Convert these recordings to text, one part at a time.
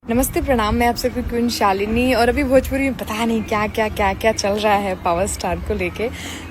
नमस्ते प्रणाम, मैं आप सबकी क्वीन शालिनी। और अभी भोजपुरी में पता नहीं क्या क्या क्या क्या चल रहा है पावर स्टार को लेके।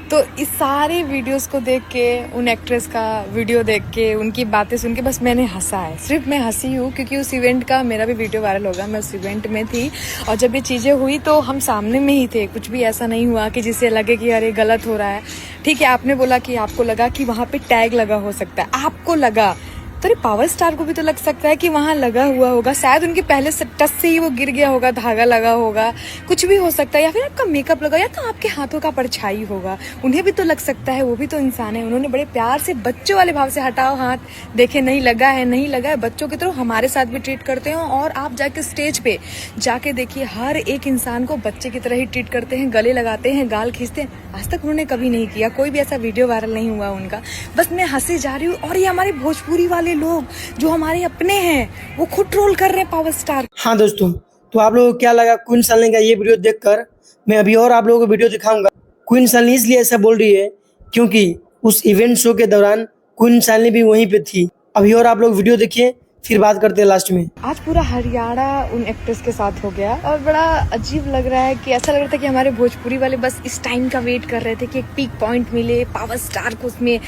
तो इस सारे वीडियोस को देख के, उन एक्ट्रेस का वीडियो देख के, उनकी बातें सुन के बस मैंने हंसा है। सिर्फ मैं हंसी हूँ क्योंकि उस इवेंट का मेरा भी वीडियो वायरल होगा। मैं उस इवेंट में थी और जब ये चीज़ें हुई तो हम सामने में ही थे। कुछ भी ऐसा नहीं हुआ कि जिससे लगे कि अरे गलत हो रहा है। ठीक है, आपने बोला कि आपको लगा कि वहाँ पे टैग लगा हो सकता है, आपको लगा तो पावर स्टार को भी तो लग सकता है कि वहां लगा हुआ होगा। शायद उनके पहले से टच से ही वो गिर गया होगा, धागा लगा होगा, कुछ भी हो सकता है। या फिर आपका मेकअप लगा या तो आपके हाथों का परछाई होगा। उन्हें भी तो लग सकता है, वो भी तो इंसान है। उन्होंने बड़े प्यार से बच्चों वाले भाव से हटाओ हाथ, देखे नहीं लगा है, नहीं लगा है। बच्चों की तरह हमारे साथ भी ट्रीट करते हैं। और आप जाके स्टेज पे जाके देखिए, हर एक इंसान को बच्चे की तरह ही ट्रीट करते हैं, गले लगाते हैं, गाल खींचते हैं। आज तक उन्होंने कभी नहीं किया, कोई भी ऐसा वीडियो वायरल नहीं हुआ उनका। बस मैं हंसे जा रही हूँ। और ये हमारे भोजपुरी वाले लोग जो हमारे अपने हैं, वो खुद ट्रोल कर रहे हैं पावर स्टार। हाँ दोस्तों, तो आप लोगों को क्या लगा क्वीन शालिनी का ये वीडियो देखकर? मैं अभी और आप लोगों को वीडियो दिखाऊंगा। क्वीन शालिनी इसलिए ऐसा बोल रही है क्योंकि उस इवेंट शो के दौरान क्वीन शालिनी भी वहीं पे थी। अभी और आप लोग वीडियो देखिए, फिर बात करते हैं लास्ट में। आज पूरा हरियाणा उन एक्ट्रेस के साथ हो गया और बड़ा अजीब लग रहा है कि ऐसा लग रहा था कि हमारे भोजपुरी वाले बस इस टाइम का वेट कर रहे थे कि एक पीक पॉइंट मिले, पावर स्टार को उसमें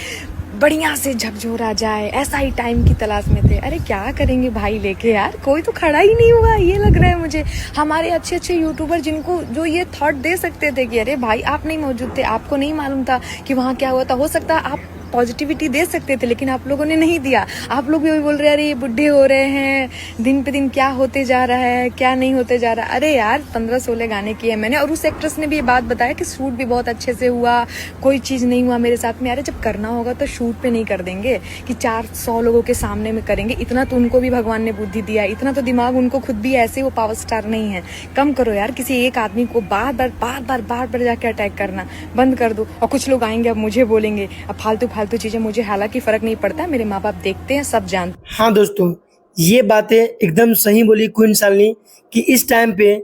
बढ़िया से झकझोरा जाए। ऐसा ही टाइम की तलाश में थे। अरे क्या करेंगे भाई लेके, यार कोई तो खड़ा ही नहीं हुआ। ये लग रहा है मुझे हमारे अच्छे अच्छे यूट्यूबर जिनको जो ये थॉट दे सकते थे कि अरे भाई आप नहीं मौजूद थे, आपको नहीं मालूम था कि वहाँ क्या हुआ था। हो सकता है आप पॉजिटिविटी दे सकते थे, लेकिन आप लोगों ने नहीं दिया। आप लोग भी बोल रहे हैं अरे ये बुढ़े हो रहे हैं, दिन पे दिन क्या होते जा रहा है, क्या नहीं होते जा रहा। अरे यार 15-16 गाने किए मैंने। और उस एक्ट्रेस ने भी ये बात बताया कि शूट भी बहुत अच्छे से हुआ, कोई चीज नहीं हुआ मेरे साथ में। अरे जब करना होगा तो शूट पे नहीं कर देंगे कि 400 लोगों के सामने में करेंगे। इतना तो उनको भी भगवान ने बुद्धि दिया, इतना तो दिमाग उनको खुद भी ऐसे। वो पावर स्टार नहीं है। कम करो यार, किसी एक आदमी को बार बार जाके अटैक करना बंद कर दो। और कुछ लोग आएंगे अब मुझे बोलेंगे अब फालतू चीजें। मुझे हालांकि फर्क नहीं पड़ता, मेरे माँ बाप देखते हैं, सब जानते। हाँ दोस्तों, ये बातें एकदम सही बोली क्वीन शालिनी कि इस टाइम पे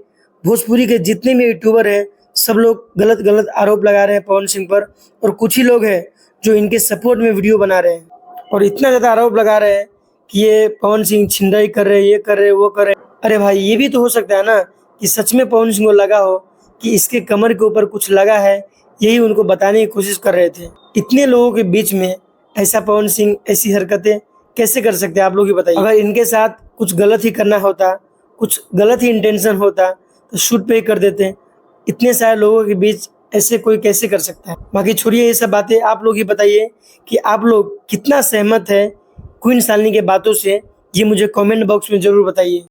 भोजपुरी के जितने भी यूट्यूबर हैं सब लोग गलत गलत आरोप लगा रहे हैं पवन सिंह पर। और कुछ ही लोग हैं जो इनके सपोर्ट में वीडियो बना रहे हैं और इतना ज़्यादा आरोप लगा रहे हैं कि ये पवन सिंह छिनराई कर रहे हैं, ये कर रहे हैं, वो कर रहे हैं। अरे भाई, ये भी तो हो सकता है ना कि सच में पवन सिंह को लगा हो कि इसके कमर के ऊपर कुछ लगा है। यही उनको बताने की कोशिश कर रहे थे। इतने लोगों के बीच में ऐसा पवन सिंह ऐसी हरकतें कैसे कर सकते हैं, आप लोग ही बताइए। अगर इनके साथ कुछ गलत ही करना होता, कुछ गलत ही इंटेंशन होता तो शूट पे ही कर देते। इतने सारे लोगों के बीच ऐसे कोई कैसे कर सकता है? बाकी छोड़िए ये सब बातें, आप लोग ही बताइए कि आप लोग कितना सहमत है क्वीन शालिनी के बातों से। ये मुझे कमेंट बॉक्स में जरूर बताइए।